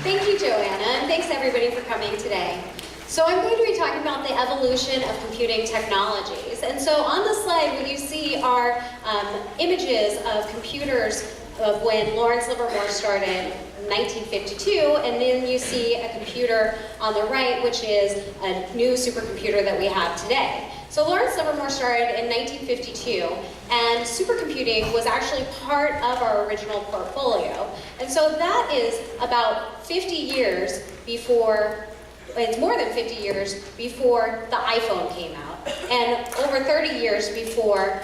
Thank you, Joanna, and thanks everybody for coming today. So I'm going to be talking about the evolution of computing technologies. And so on the slide, what you see are images of computers of when Lawrence Livermore started in 1952, and then you see a computer on the right, which is a new supercomputer that we have today. So Lawrence Livermore started in 1952, and supercomputing was actually part of our original portfolio. And so that is about 50 years before, it's more than 50 years before the iPhone came out, and over 30 years before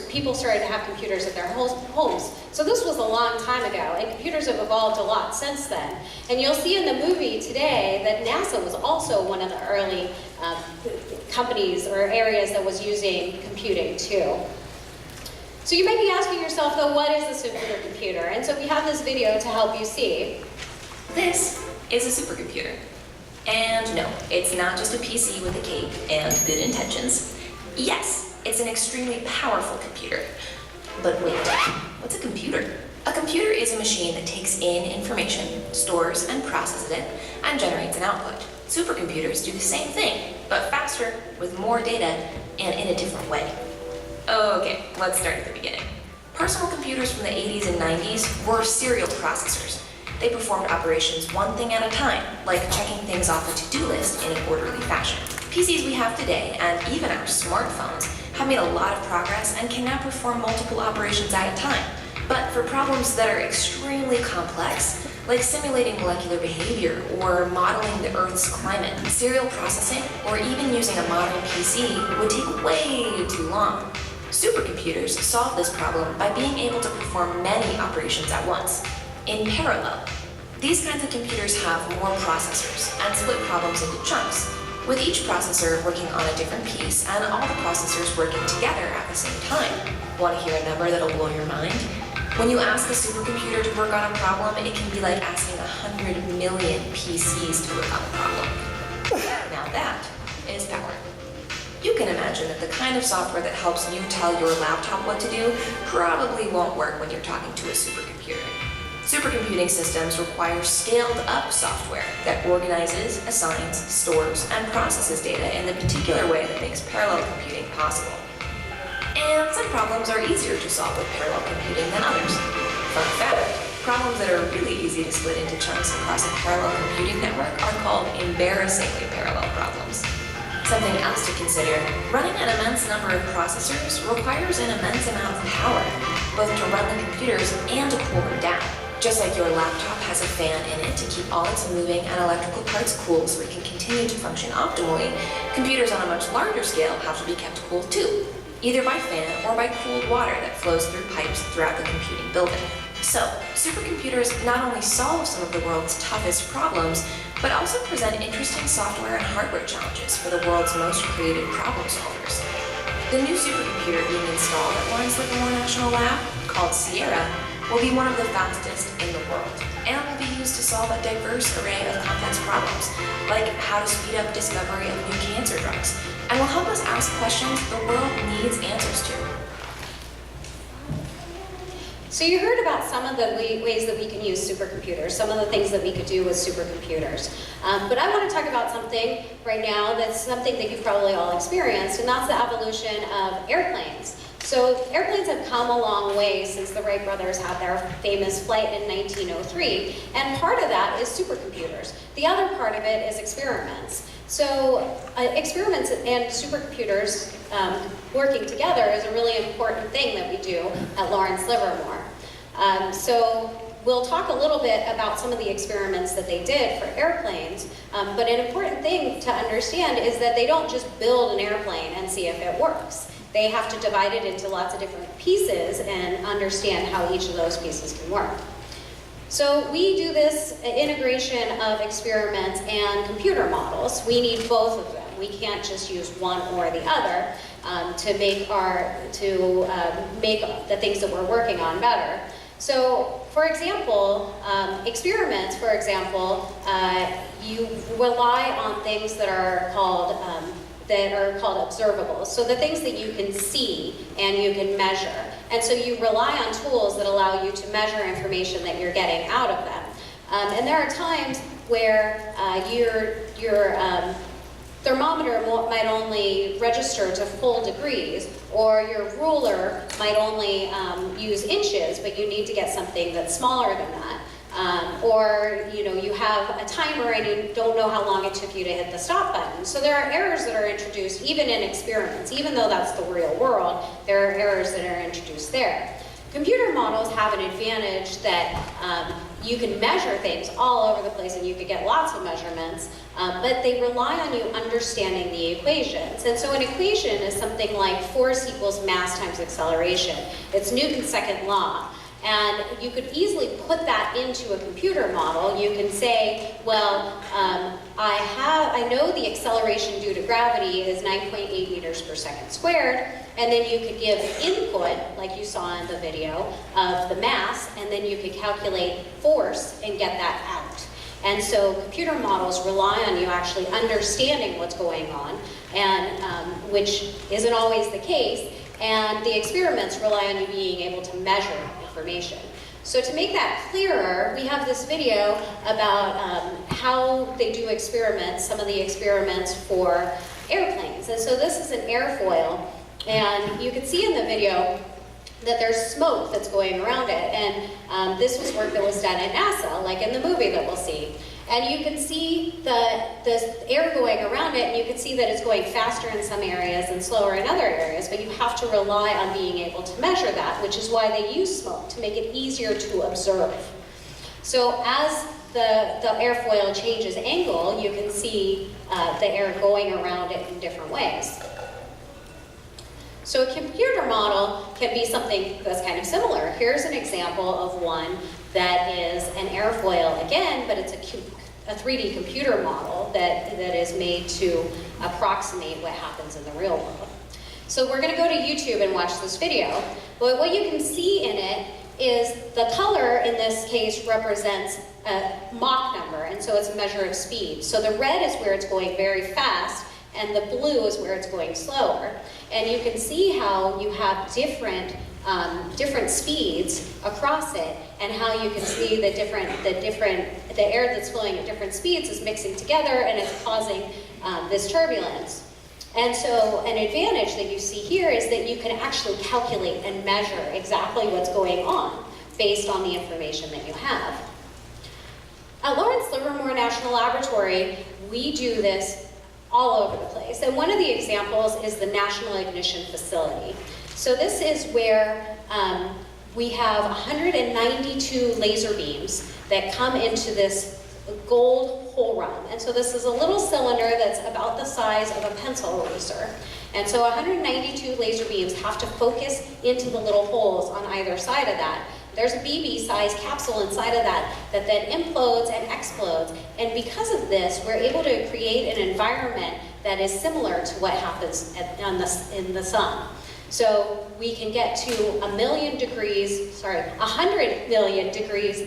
people started to have computers at their homes. So this was a long time ago, and computers have evolved a lot since then. And you'll see in the movie today that NASA was also one of the early companies or areas that was using computing too. So you might be asking yourself, though, what is a supercomputer? And so we have this video to help you see. This is a supercomputer. And no, it's not just a PC with a cape and good intentions. Yes, it's an extremely powerful computer. But wait, what's a computer? A computer is a machine that takes in information, stores and processes it, and generates an output. Supercomputers do the same thing, but faster, with more data, and in a different way. Okay, let's start at the beginning. Personal computers from the 80s and 90s were serial processors. They performed operations one thing at a time, like checking things off a to-do list in an orderly fashion. PCs we have today, and even our smartphones, have made a lot of progress and can now perform multiple operations at a time. But for problems that are extremely complex, like simulating molecular behavior or modeling the Earth's climate, serial processing, or even using a modern PC would take way too long. Supercomputers solve this problem by being able to perform many operations at once, in parallel. These kinds of computers have more processors and split problems into chunks, with each processor working on a different piece and all the processors working together at the same time. Want to hear a number that'll blow your mind? When you ask a supercomputer to work on a problem, it can be like asking 100 million PCs to work on a problem. Now that is power. You can imagine that the kind of software that helps you tell your laptop what to do probably won't work when you're talking to a supercomputer. Supercomputing systems require scaled-up software that organizes, assigns, stores, and processes data in the particular way that makes parallel computing possible. And some problems are easier to solve with parallel computing than others. Fun fact, problems that are really easy to split into chunks across a parallel computing network are called embarrassingly parallel problems. Something else to consider, running an immense number of processors requires an immense amount of power, both to run the computers and to cool them down. Just like your laptop has a fan in it to keep all its moving and electrical parts cool so it can continue to function optimally, computers on a much larger scale have to be kept cool too, either by fan or by cooled water that flows through pipes throughout the computing building. So, supercomputers not only solve some of the world's toughest problems, but also present interesting software and hardware challenges for the world's most creative problem solvers. The new supercomputer being installed at Lawrence Livermore National Lab, called Sierra, will be one of the fastest in the world, and will be used to solve a diverse array of complex problems, like how to speed up discovery of new cancer drugs, and will help us ask questions the world needs answers to. So you heard about some of the ways that we can use supercomputers, some of the things that we could do with supercomputers. But I want to talk about something right now that's something that you've probably all experienced, and that's the evolution of airplanes. So airplanes have come a long way since the Wright brothers had their famous flight in 1903, and part of that is supercomputers. The other part of it is experiments. So experiments and supercomputers working together is a really important thing that we do at Lawrence Livermore. So we'll talk a little bit about some of the experiments that they did for airplanes, but an important thing to understand is that they don't just build an airplane and see if it works. They have to divide it into lots of different pieces and understand how each of those pieces can work. So we do this integration of experiments and computer models. We need both of them. We can't just use one or the other to make the things that we're working on better. So, for example, experiments, for example, you rely on things that are called observables. So the things that you can see and you can measure. And so you rely on tools that allow you to measure information that you're getting out of them. And there are times where your thermometer might only register to full degrees, or your ruler might only use inches, but you need to get something that's smaller than that. Or you have a timer and you don't know how long it took you to hit the stop button. So there are errors that are introduced even in experiments. Even though that's the real world, there are errors that are introduced there. Computer models have an advantage that you can measure things all over the place and you could get lots of measurements, but they rely on you understanding the equations. And so an equation is something like force equals mass times acceleration. It's Newton's second law. And you could easily put that into a computer model. You can say, well, I know the acceleration due to gravity is 9.8 meters per second squared, and then you could give input, like you saw in the video, of the mass, and then you could calculate force and get that out. And so computer models rely on you actually understanding what's going on, and which isn't always the case, and the experiments rely on you being able to measure information. So to make that clearer, we have this video about how they do experiments, some of the experiments for airplanes. And so this is an airfoil, and you can see in the video that there's smoke that's going around it. And this was work that was done at NASA, like in the movie that we'll see. And you can see the air going around it, and you can see that it's going faster in some areas and slower in other areas, but you have to rely on being able to measure that, which is why they use smoke, to make it easier to observe. So as the airfoil changes angle, you can see the air going around it in different ways. So a computer model can be something that's kind of similar. Here's an example of one that is an airfoil again, but it's a 3D computer model that is made to approximate what happens in the real world. So we're going to go to YouTube and watch this video. But what you can see in it is the color in this case represents a Mach number, and so it's a measure of speed. So the red is where it's going very fast, and the blue is where it's going slower. And you can see how you have different speeds across it, and how you can see the air that's flowing at different speeds is mixing together, and it's causing this turbulence. And so an advantage that you see here is that you can actually calculate and measure exactly what's going on based on the information that you have. At Lawrence Livermore National Laboratory, we do this all over the place. And one of the examples is the National Ignition Facility. So this is where we have 192 laser beams that come into this gold hole run. And so this is a little cylinder that's about the size of a pencil eraser. And so 192 laser beams have to focus into the little holes on either side of that. There's a BB-sized capsule inside of that that then implodes and explodes. And because of this, we're able to create an environment that is similar to what happens in the sun. So we can get to 100 million degrees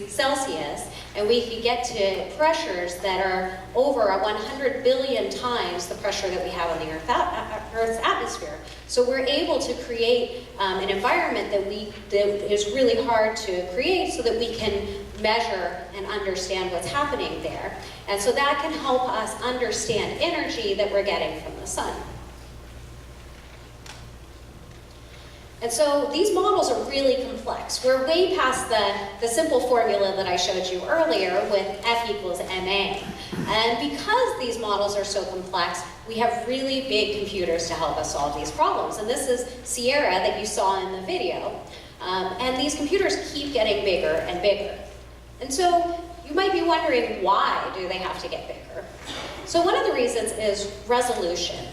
Celsius, and we can get to pressures that are over 100 billion times the pressure that we have on the Earth's atmosphere. So we're able to create an environment that is really hard to create, so that we can measure and understand what's happening there. And so that can help us understand energy that we're getting from the sun. And so these models are really complex. We're way past the simple formula that I showed you earlier with F equals ma. And because these models are so complex, we have really big computers to help us solve these problems. And this is Sierra that you saw in the video. And these computers keep getting bigger and bigger. And so you might be wondering, why do they have to get bigger? So one of the reasons is resolution.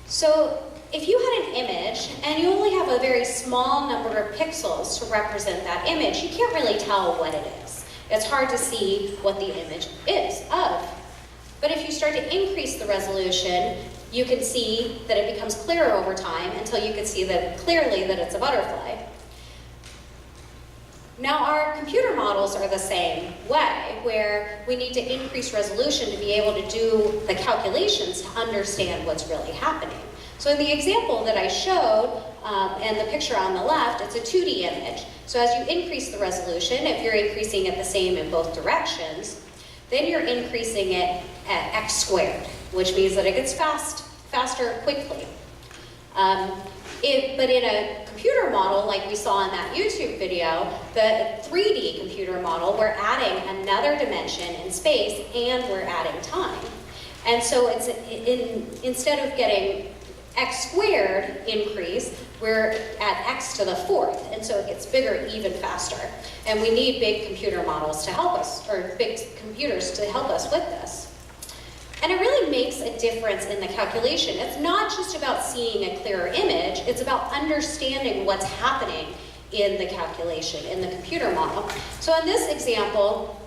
So if you had an image and you only have a very small number of pixels to represent that image, you can't really tell what it is. It's hard to see what the image is of. But if you start to increase the resolution, you can see that it becomes clearer over time until you can see that clearly that it's a butterfly. Now our computer models are the same way, where we need to increase resolution to be able to do the calculations to understand what's really happening. So in the example that I showed, and the picture on the left, it's a 2D image. So as you increase the resolution, if you're increasing it the same in both directions, then you're increasing it at x squared, which means that it gets faster quickly. But in a computer model, like we saw in that YouTube video, the 3D computer model, we're adding another dimension in space and we're adding time. And so it's instead of getting x squared increase, we're at x to the 4th, and so it gets bigger even faster. And we need big computer models to help us, or big computers to help us with this. And it really makes a difference in the calculation. It's not just about seeing a clearer image, it's about understanding what's happening in the calculation, in the computer model. So in this example,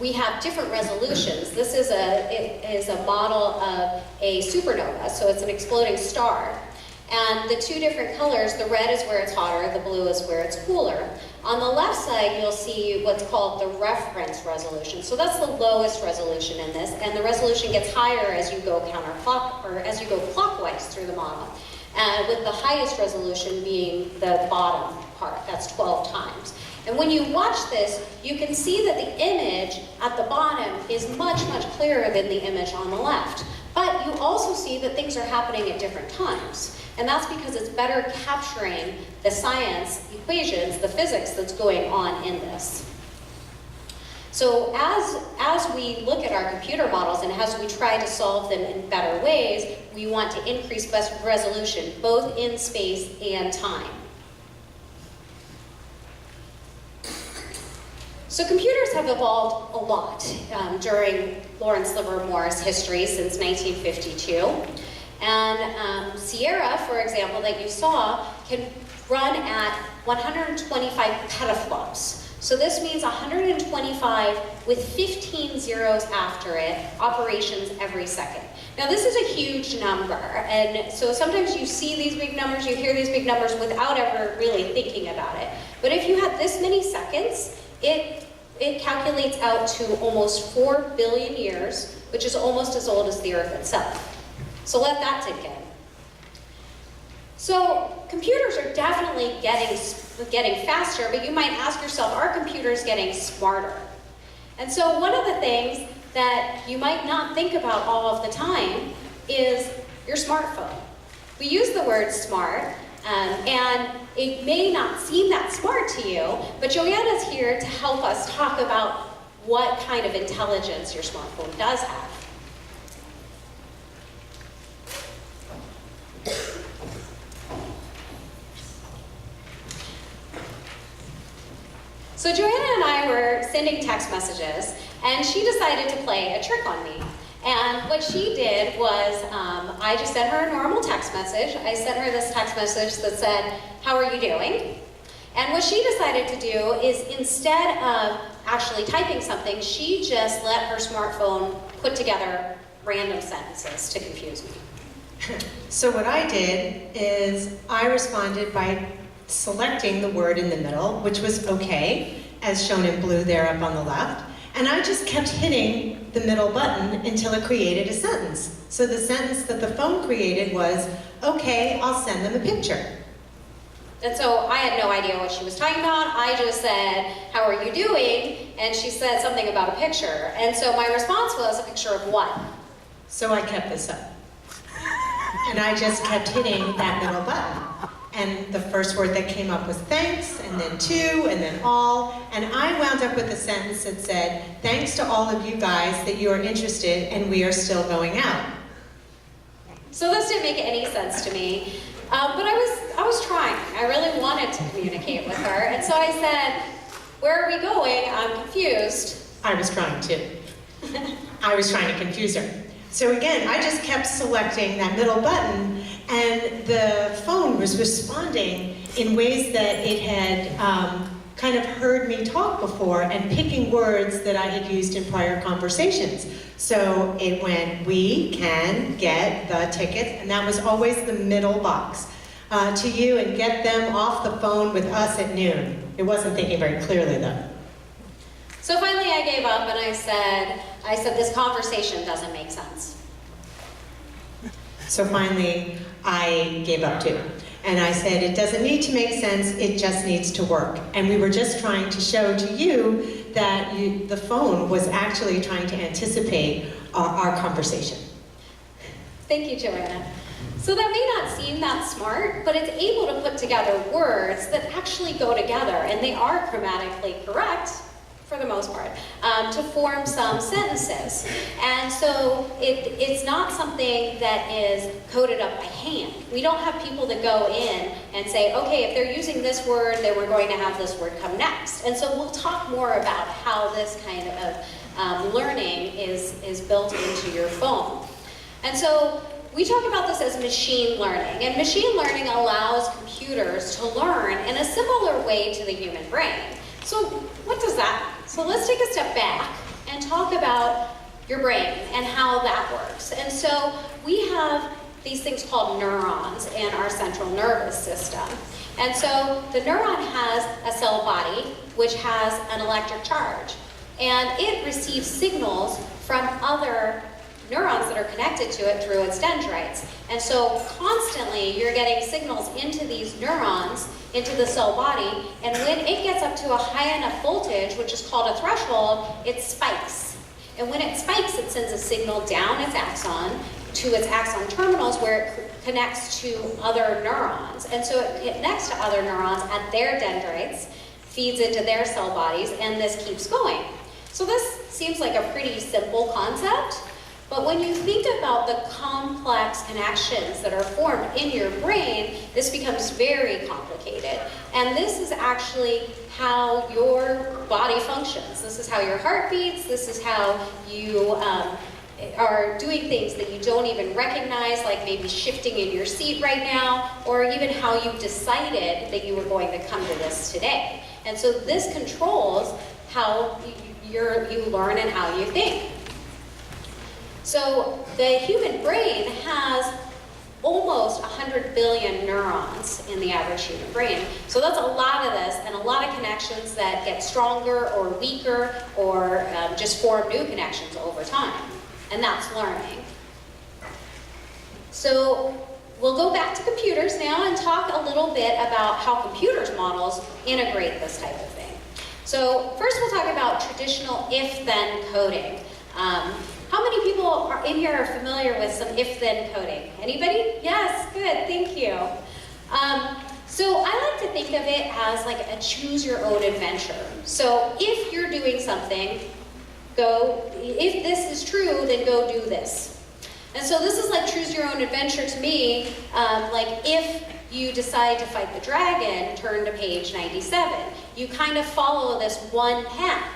we have different resolutions. This is a model of a supernova, so it's an exploding star. And the two different colors, the red is where it's hotter, the blue is where it's cooler. On the left side, you'll see what's called the reference resolution. So that's the lowest resolution in this, and the resolution gets higher as you go clockwise through the model. With the highest resolution being the bottom part, that's 12 times. And when you watch this, you can see that the image at the bottom is much, much clearer than the image on the left. But you also see that things are happening at different times. And that's because it's better capturing the science equations, the physics that's going on in this. So as we look at our computer models and as we try to solve them in better ways, we want to increase resolution, both in space and time. So computers have evolved a lot during Lawrence Livermore's history since 1952. And Sierra, for example, that you saw, can run at 125 petaflops. So this means 125 with 15 zeros after it, operations every second. Now this is a huge number, and so sometimes you see these big numbers, you hear these big numbers without ever really thinking about it. But if you had this many seconds, it calculates out to almost 4 billion years, which is almost as old as the Earth itself. So let that sink in. So computers are definitely getting faster, but you might ask yourself, are computers getting smarter? And so one of the things that you might not think about all of the time is your smartphone. We use the word smart, and it may not seem that smart to you, but Joanna's here to help us talk about what kind of intelligence your smartphone does have. So Joanna and I were sending text messages, and she decided to play a trick on me. And what she did was, I just sent her a normal text message. I sent her this text message that said, "How are you doing?" And what she decided to do is, instead of actually typing something, she just let her smartphone put together random sentences to confuse me. So what I did is I responded by selecting the word in the middle, which was okay, as shown in blue there up on the left, and I just kept hitting the middle button until it created a sentence. So the sentence that the phone created was, "Okay, I'll send them a picture." And so I had no idea what she was talking about. I just said, "How are you doing?" And she said something about a picture. And so my response was, "A picture of what?" So I kept this up. And I just kept hitting that middle button. And the first word that came up was thanks, and then to, and then all. And I wound up with a sentence that said, "Thanks to all of you guys that you are interested, and we are still going out." So this didn't make any sense to me. But I was trying. I really wanted to communicate with her. And so I said, "Where are we going? I'm confused." I was trying to. I was trying to confuse her. So again, I just kept selecting that middle button, and the phone was responding in ways that it had kind of heard me talk before and picking words that I had used in prior conversations. So it went, "We can get the tickets," and that was always the middle box. "To you, and get them off the phone with us at noon." It wasn't thinking very clearly though. So finally I gave up and I said, "This conversation doesn't make sense." So finally, I gave up too. And I said, it doesn't need to make sense, it just needs to work. And we were just trying to show to you that the phone was actually trying to anticipate our conversation. Thank you, Joanna. So that may not seem that smart, but it's able to put together words that actually go together, and they are grammatically correct, for the most part, to form some sentences. And so it's not something that is coded up by hand. We don't have people that go in and say, okay, if they're using this word, then we're going to have this word come next. And so we'll talk more about how this kind of learning is built into your phone. And so we talk about this as machine learning, and machine learning allows computers to learn in a similar way to the human brain. So what does that mean? So let's take a step back and talk about your brain and how that works. And so we have these things called neurons in our central nervous system. And so the neuron has a cell body which has an electric charge, and it receives signals from other neurons that are connected to it through its dendrites. And so constantly you're getting signals into these neurons, into the cell body, and when it gets up to a high enough voltage, which is called a threshold, it spikes. And when it spikes, it sends a signal down its axon to its axon terminals where it connects to other neurons. And so it connects to other neurons at their dendrites, feeds into their cell bodies, and this keeps going. So this seems like a pretty simple concept, but when you think about the complex connections that are formed in your brain, this becomes very complicated. And this is actually how your body functions. This is how your heart beats. This is how you are doing things that you don't even recognize, like maybe shifting in your seat right now, or even how you decided that you were going to come to this today. And so this controls how you learn and how you think. So the human brain has almost 100 billion neurons in the average human brain. So that's a lot of this, and a lot of connections that get stronger or weaker, or just form new connections over time. And that's learning. So we'll go back to computers now and talk a little bit about how computers models integrate this type of thing. So first we'll talk about traditional if-then coding. How many people are in here are familiar with some if-then coding? Anybody? Yes, good, thank you. So I like to think of it as like a choose-your-own-adventure. So if you're doing something, if this is true, then go do this. And so this is like choose-your-own-adventure to me, like if you decide to fight the dragon, turn to page 97. You kind of follow this one path.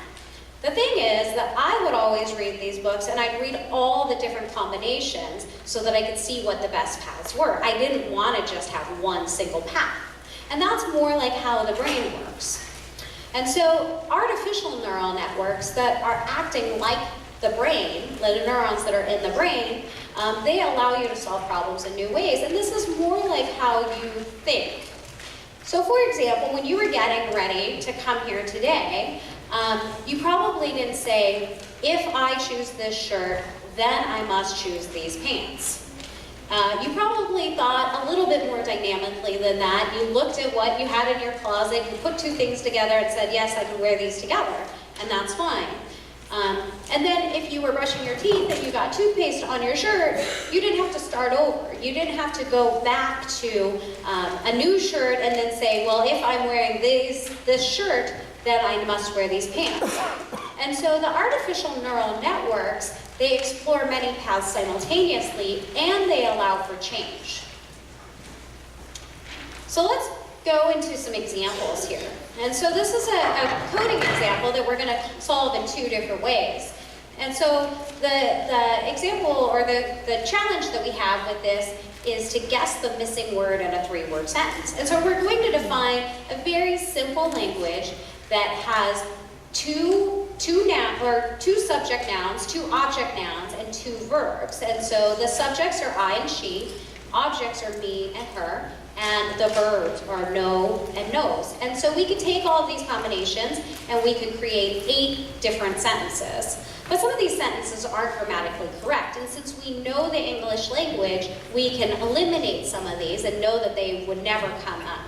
The thing is that I would always read these books, and I'd read all the different combinations so that I could see what the best paths were. I didn't want to just have one single path. And that's more like how the brain works. And so artificial neural networks that are acting like the brain, the neurons that are in the brain, they allow you to solve problems in new ways. And this is more like how you think. So for example, when you were getting ready to come here today, you probably didn't say, if I choose this shirt, then I must choose these pants. You probably thought a little bit more dynamically than that. You looked at what you had in your closet, you put two things together and said, yes, I can wear these together, and that's fine. And then if you were brushing your teeth and you got toothpaste on your shirt, you didn't have to start over. You didn't have to go back to a new shirt and then say, well, if I'm wearing this shirt, then I must wear these pants. And so the artificial neural networks, they explore many paths simultaneously, and they allow for change. So let's go into some examples here. And so this is a coding example that we're going to solve in two different ways. And so the example, or the challenge that we have with this is to guess the missing word in a three-word sentence. And so we're going to define a very simple language that has two subject nouns, two object nouns, and two verbs. And so the subjects are I and she, objects are me and her, and the verbs are know and knows. And so we could take all of these combinations and we could create 8 different sentences. But some of these sentences aren't grammatically correct, and since we know the English language, we can eliminate some of these and know that they would never come up.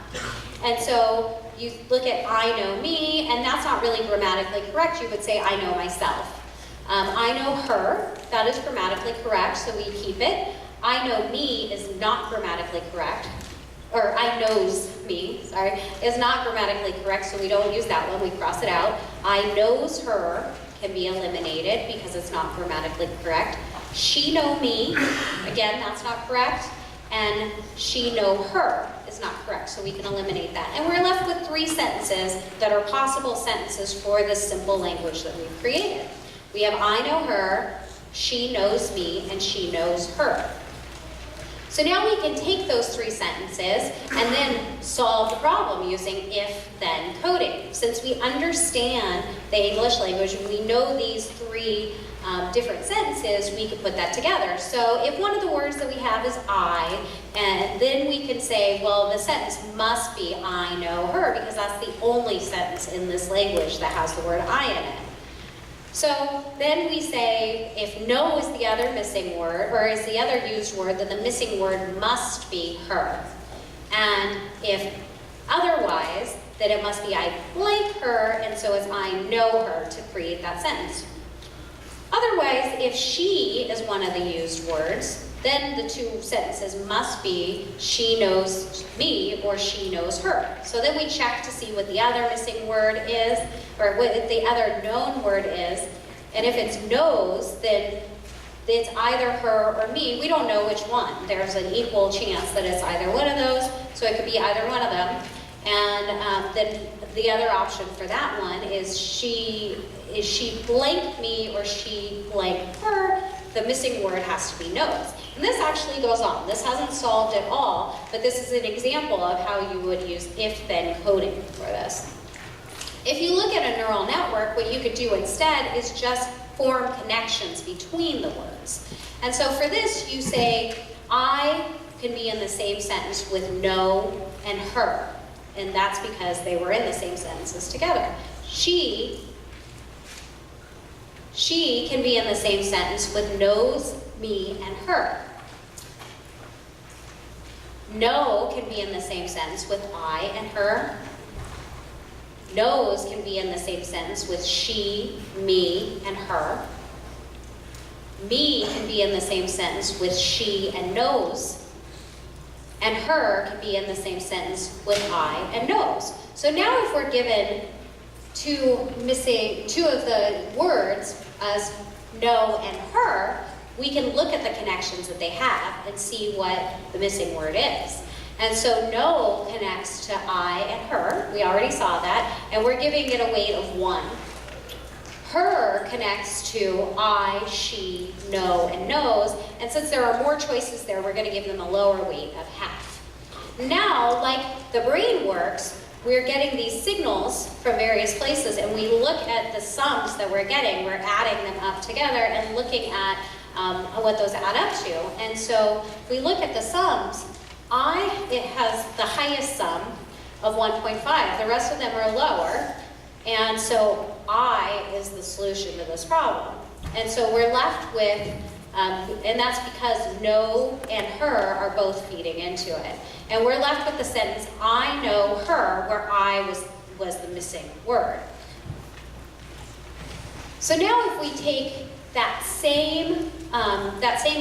And so you look at I know me, and that's not really grammatically correct. You would say I know myself. I know her, that is grammatically correct, so we keep it. I know me is not grammatically correct. Or I knows me, sorry, is not grammatically correct, so we don't use that one, we cross it out. I knows her can be eliminated because it's not grammatically correct. She know me, again, that's not correct. And she know her is not correct, so we can eliminate that. And we're left with 3 sentences that are possible sentences for this simple language that we've created. We have I know her, she knows me, and she knows her. So now we can take those 3 sentences and then solve the problem using if-then coding. Since we understand the English language and we know these 3 different sentences, we can put that together. So if one of the words that we have is I, and then we can say, well, the sentence must be I know her, because that's the only sentence in this language that has the word I in it. So then we say, if no is the other missing word, or is the other used word, then the missing word must be her. And if otherwise, then it must be I blank her, and so it's I know her to create that sentence. Otherwise, if she is one of the used words, then the 2 sentences must be she knows me or she knows her. So then we check to see what the other missing word is, or what the other known word is. And if it's knows, then it's either her or me. We don't know which one. There's an equal chance that it's either one of those, so it could be either one of them. And then the other option for that one is she blank me or she blank her. The missing word has to be knows. And this actually goes on. This hasn't solved at all, but this is an example of how you would use if-then coding for this. If you look at a neural network, what you could do instead is just form connections between the words. And so for this, you say, I can be in the same sentence with no and her. And that's because they were in the same sentences together. She can be in the same sentence with knows, me, and her. No can be in the same sentence with I and her. Knows can be in the same sentence with she, me, and her. Me can be in the same sentence with she and knows. And her can be in the same sentence with I and knows. So now if we're given 2 of the words as no and her, we can look at the connections that they have and see what the missing word is. And so no connects to I and her. We already saw that. And we're giving it a weight of 1. Her connects to I, she, no, and knows. And since there are more choices there, we're going to give them a lower weight of half. Now, like the brain works, we're getting these signals from various places, and we look at the sums that we're getting. We're adding them up together and looking at what those add up to. And so we look at the sums. It has the highest sum of 1.5. The rest of them are lower. And so I is the solution to this problem. And so we're left with, and that's because no and her are both feeding into it. And we're left with the sentence, I know her, where I was the missing word. So now if we take that same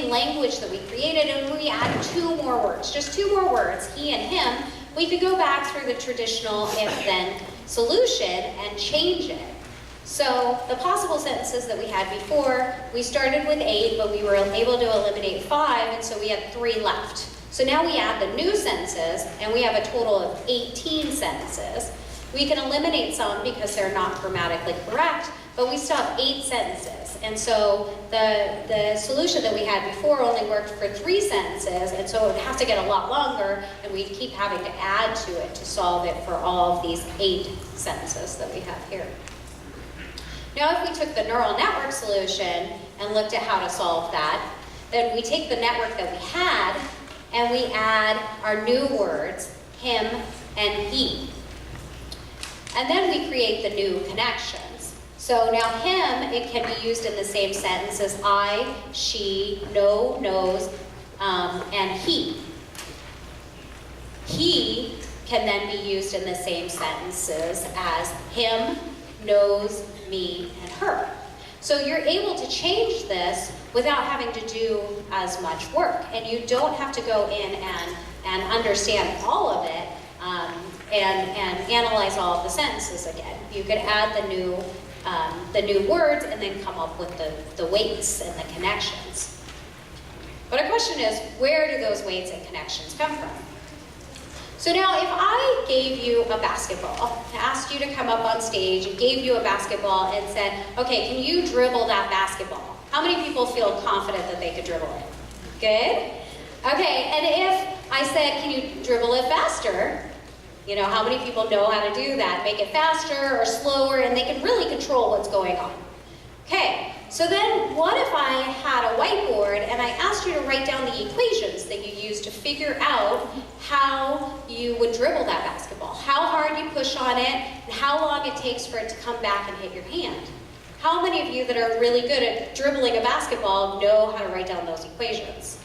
language that we created and we add 2 more words, just 2 more words, he and him, we could go back through the traditional if-then solution and change it. So the possible sentences that we had before, we started with 8, but we were able to eliminate 5, and so we had 3 left. So now we add the new sentences, and we have a total of 18 sentences. We can eliminate some because they're not grammatically correct, but we still have 8 sentences. And so the solution that we had before only worked for 3 sentences, and so it would have to get a lot longer, and we'd keep having to add to it to solve it for all of these 8 sentences that we have here. Now if we took the neural network solution and looked at how to solve that, then we take the network that we had and we add our new words, him and he. And then we create the new connections. So now him, it can be used in the same sentence as I, she, know, knows, and he. He can then be used in the same sentences as him, knows, me, and her. So you're able to change this without having to do as much work. And you don't have to go in and understand all of it and analyze all of the sentences again. You could add the new words and then come up with the weights and the connections. But our question is, where do those weights and connections come from? So now if I gave you a basketball, asked you to come up on stage and gave you a basketball and said, okay, can you dribble that basketball? How many people feel confident that they could dribble it? Good? Okay, and if I said, can you dribble it faster? You know, how many people know how to do that? Make it faster or slower, and they can really control what's going on. Okay, so then what if I had a whiteboard and I asked you to write down the equations that you use to figure out how you would dribble that basketball, how hard you push on it, and how long it takes for it to come back and hit your hand. How many of you that are really good at dribbling a basketball know how to write down those equations?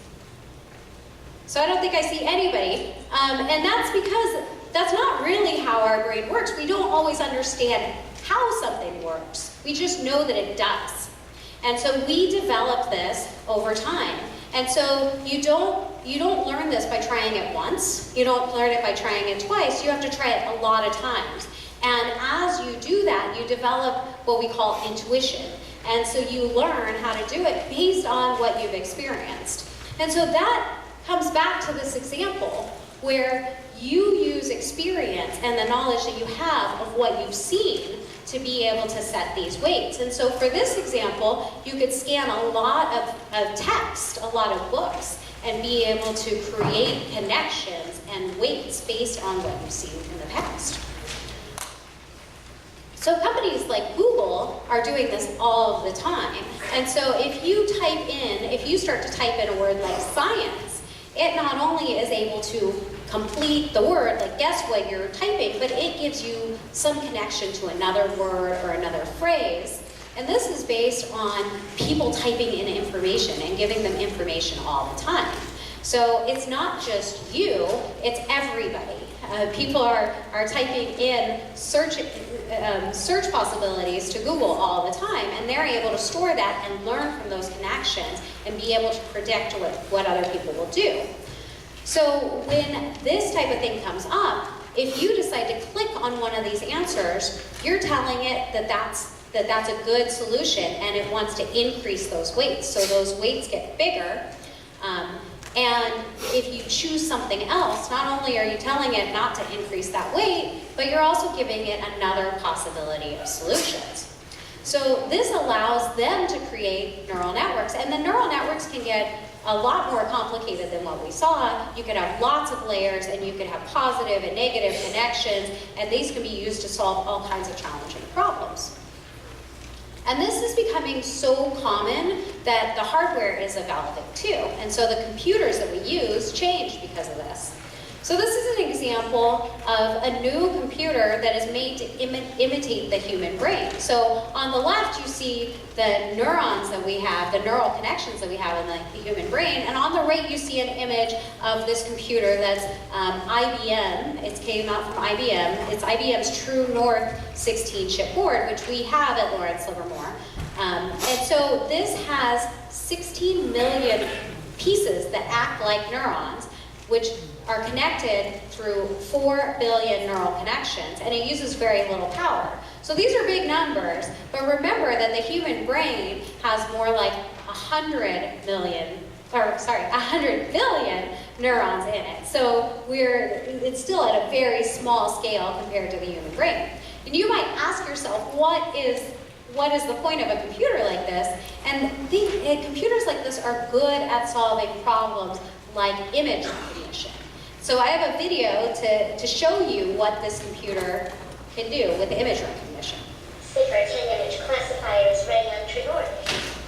So I don't think I see anybody, and that's because that's not really how our brain works. We don't always understand how something works. We just know that it does. And so we develop this over time. And so you don't learn this by trying it once. You don't learn it by trying it twice. You have to try it a lot of times. And as you do that, you develop what we call intuition. And so you learn how to do it based on what you've experienced. And so that comes back to this example where you use experience and the knowledge that you have of what you've seen to be able to set these weights. And so for this example, you could scan a lot of text, a lot of books, and be able to create connections and weights based on what you've seen in the past. So companies like Google are doing this all of the time. And so if you start to type in a word like science, it not only is able to complete the word, like guess what you're typing, but it gives you some connection to another word or another phrase. And this is based on people typing in information and giving them information all the time. So it's not just you, it's everybody. People are typing in search possibilities to Google all the time, and they're able to store that and learn from those connections and be able to predict what other people will do. So when this type of thing comes up, if you decide to click on one of these answers, you're telling it that that's a good solution and it wants to increase those weights. So those weights get bigger. And if you choose something else, not only are you telling it not to increase that weight, but you're also giving it another possibility of solutions. So this allows them to create neural networks, and the neural networks can get a lot more complicated than what we saw. You could have lots of layers, and you could have positive and negative connections, and these can be used to solve all kinds of challenging problems. And this is becoming so common that the hardware is evolving too. And so the computers that we use change because of this. So this is an example of a new computer that is made to imitate the human brain. So on the left you see the neurons that we have, the neural connections that we have in the human brain. And on the right you see an image of this computer that's IBM. It came out from IBM. It's IBM's True North 16-chip board, which we have at Lawrence Livermore. And so this has 16 million pieces that act like neurons, which are connected through 4 billion neural connections, and it uses very little power. So these are big numbers, but remember that the human brain has more like 100 billion neurons in it. So it's still at a very small scale compared to the human brain. And you might ask yourself, what is the point of a computer like this? And computers like this are good at solving problems like image recognition. So I have a video to show you what this computer can do with image recognition. Safer 10 image classifiers ready on True North.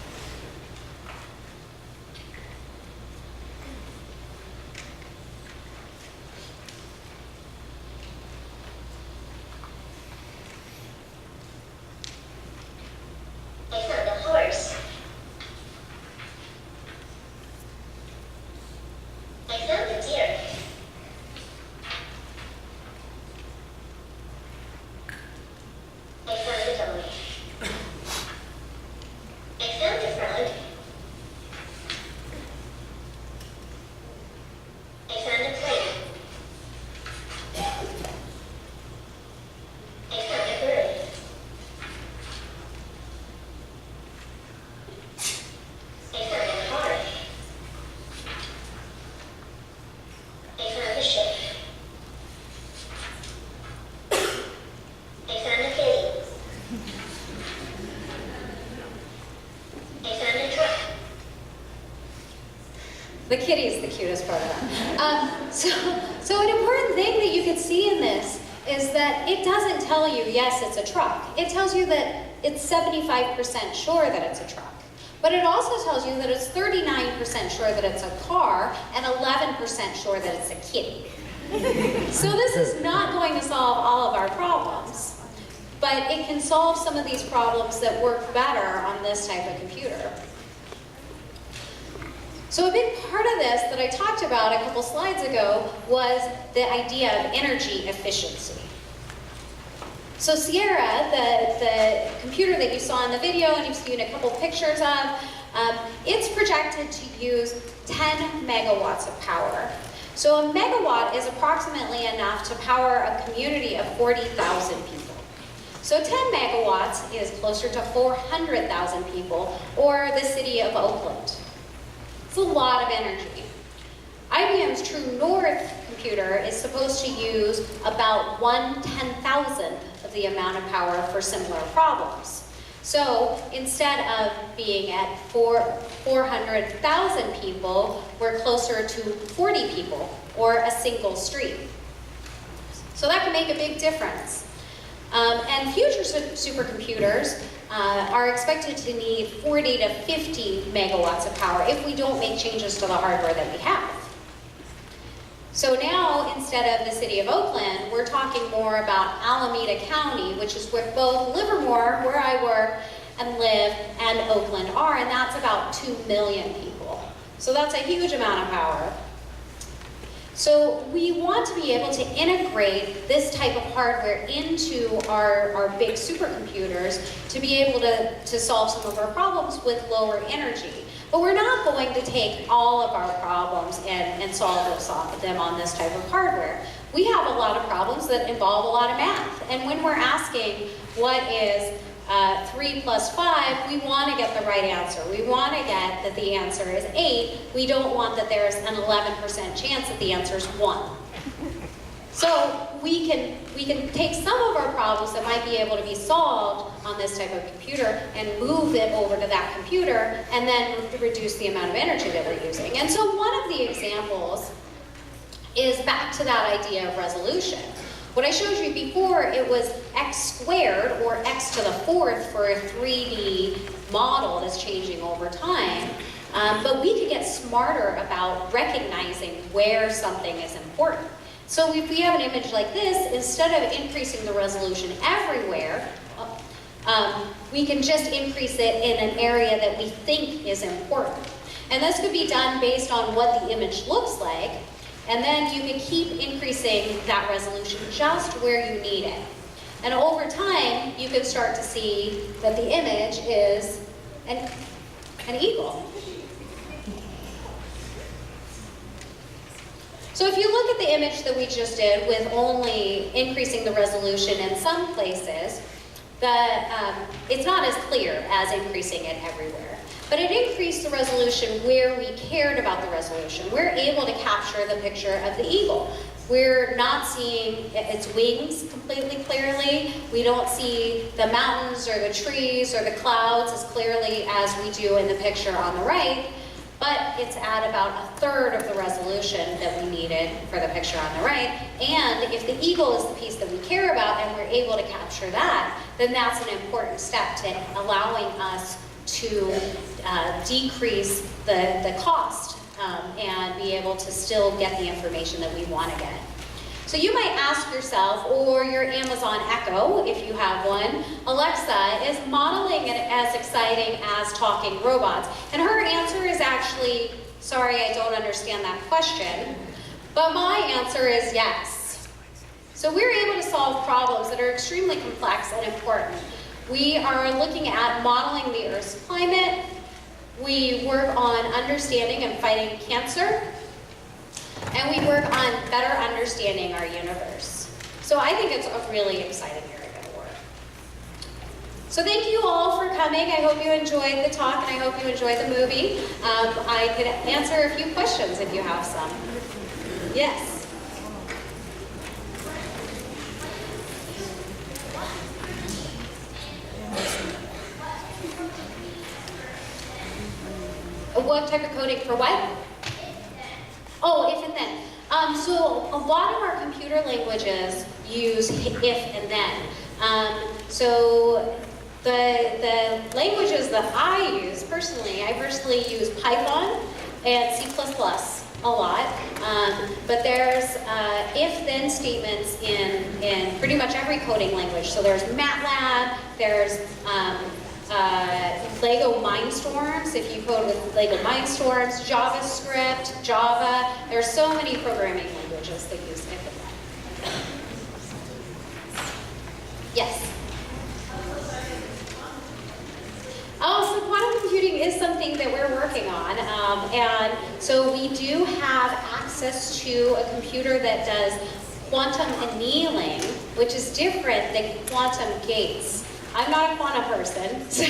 The kitty is the cutest part of that. So an important thing that you can see in this is that it doesn't tell you, yes, it's a truck. It tells you that it's 75% sure that it's a truck. But it also tells you that it's 39% sure that it's a car and 11% sure that it's a kitty. So this is not going to solve all of our problems, but it can solve some of these problems that work better on this type of computer. So a big part of this that I talked about a couple slides ago was the idea of energy efficiency. So Sierra, the computer that you saw in the video and you've seen a couple pictures of, it's projected to use 10 megawatts of power. So a megawatt is approximately enough to power a community of 40,000 people. So 10 megawatts is closer to 400,000 people, or the city of Oakland. It's a lot of energy. IBM's True North computer is supposed to use about 1/10,000th of the amount of power for similar problems. So instead of being at 400,000 people, we're closer to 40 people, or a single street. So that can make a big difference. And future supercomputers are expected to need 40 to 50 megawatts of power if we don't make changes to the hardware that we have. So now, instead of the city of Oakland, we're talking more about Alameda County, which is where both Livermore, where I work and live, and Oakland are, and that's about 2 million people. So that's a huge amount of power. So we want to be able to integrate this type of hardware into our big supercomputers to be able to solve some of our problems with lower energy. But we're not going to take all of our problems and solve them on this type of hardware. We have a lot of problems that involve a lot of math. And when we're asking what is 3 plus 5, we want to get the right answer. We want to get that the answer is 8. We don't want that there's an 11% chance that the answer is 1. So we can take some of our problems that might be able to be solved on this type of computer and move it over to that computer and then reduce the amount of energy that we're using. And so one of the examples is back to that idea of resolution. What I showed you before, it was x squared, or x to the 4th for a 3D model that's changing over time. But we could get smarter about recognizing where something is important. So if we have an image like this, instead of increasing the resolution everywhere, we can just increase it in an area that we think is important. And this could be done based on what the image looks like. And then you can keep increasing that resolution just where you need it. And over time, you can start to see that the image is an eagle. So if you look at the image that we just did with only increasing the resolution in some places, it's not as clear as increasing it everywhere. But it increased the resolution where we cared about the resolution. We're able to capture the picture of the eagle. We're not seeing its wings completely clearly. We don't see the mountains or the trees or the clouds as clearly as we do in the picture on the right, but it's at about 1/3 of the resolution that we needed for the picture on the right. And if the eagle is the piece that we care about and we're able to capture that, then that's an important step to allowing us to decrease the cost and be able to still get the information that we want to get. So you might ask yourself, or your Amazon Echo, if you have one, Alexa, is modeling it as exciting as talking robots? And her answer is actually, sorry, I don't understand that question. But my answer is yes. So we're able to solve problems that are extremely complex and important. We are looking at modeling the Earth's climate. We work on understanding and fighting cancer. And we work on better understanding our universe. So I think it's a really exciting area of work. So thank you all for coming. I hope you enjoyed the talk, and I hope you enjoyed the movie. I could answer a few questions if you have some. Yes? What type of coding for what? Oh, if and then. So a lot of our computer languages use if and then. So the languages that I use personally, I personally use Python and C++ a lot. But there's if-then statements in pretty much every coding language. So there's MATLAB, there's Lego Mindstorms, if you code with Lego Mindstorms, JavaScript, Java. There's so many programming languages that use if and then. Yes? Oh, so quantum computing is something that we're working on. And so we do have access to a computer that does quantum annealing, which is different than quantum gates. I'm not a quantum person, so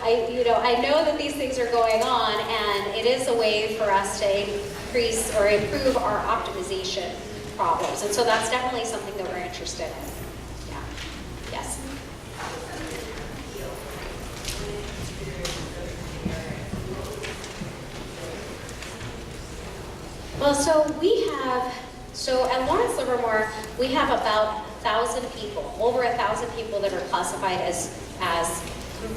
I know that these things are going on, and it is a way for us to increase or improve our optimization problems. And so that's definitely something that we're interested in. Yeah. Yes. Well, so at Lawrence Livermore, we have about 1,000 people, over 1,000 people that are classified as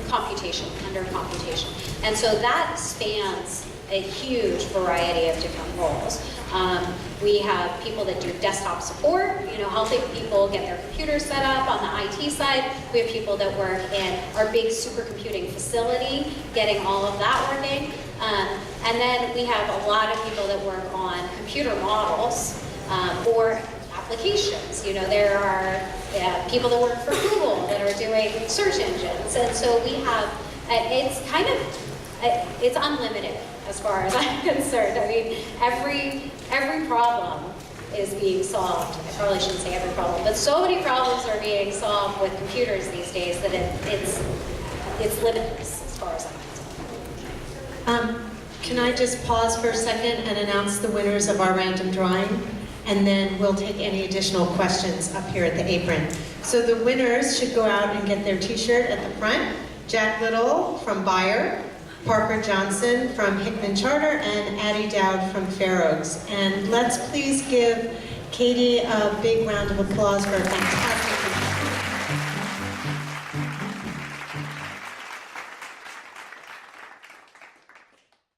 computation, under computation. And so that spans a huge variety of different roles. We have people that do desktop support, helping people get their computers set up on the IT side. We have people that work in our big supercomputing facility, getting all of that working. And then we have a lot of people that work on computer models or applications. There are people that work for Google that are doing search engines. And so we have, it's unlimited as far as I'm concerned. I mean, every problem is being solved. I probably shouldn't say every problem, but so many problems are being solved with computers these days that it's limitless as far as I'm concerned. Can I just pause for a second and announce the winners of our random drawing? And then we'll take any additional questions up here at the apron. So the winners should go out and get their t-shirt at the front. Jack Little from Bayer, Parker Johnson from Hickman Charter, and Addie Dowd from Fair Oaks. And let's please give Katie a big round of applause for a fantastic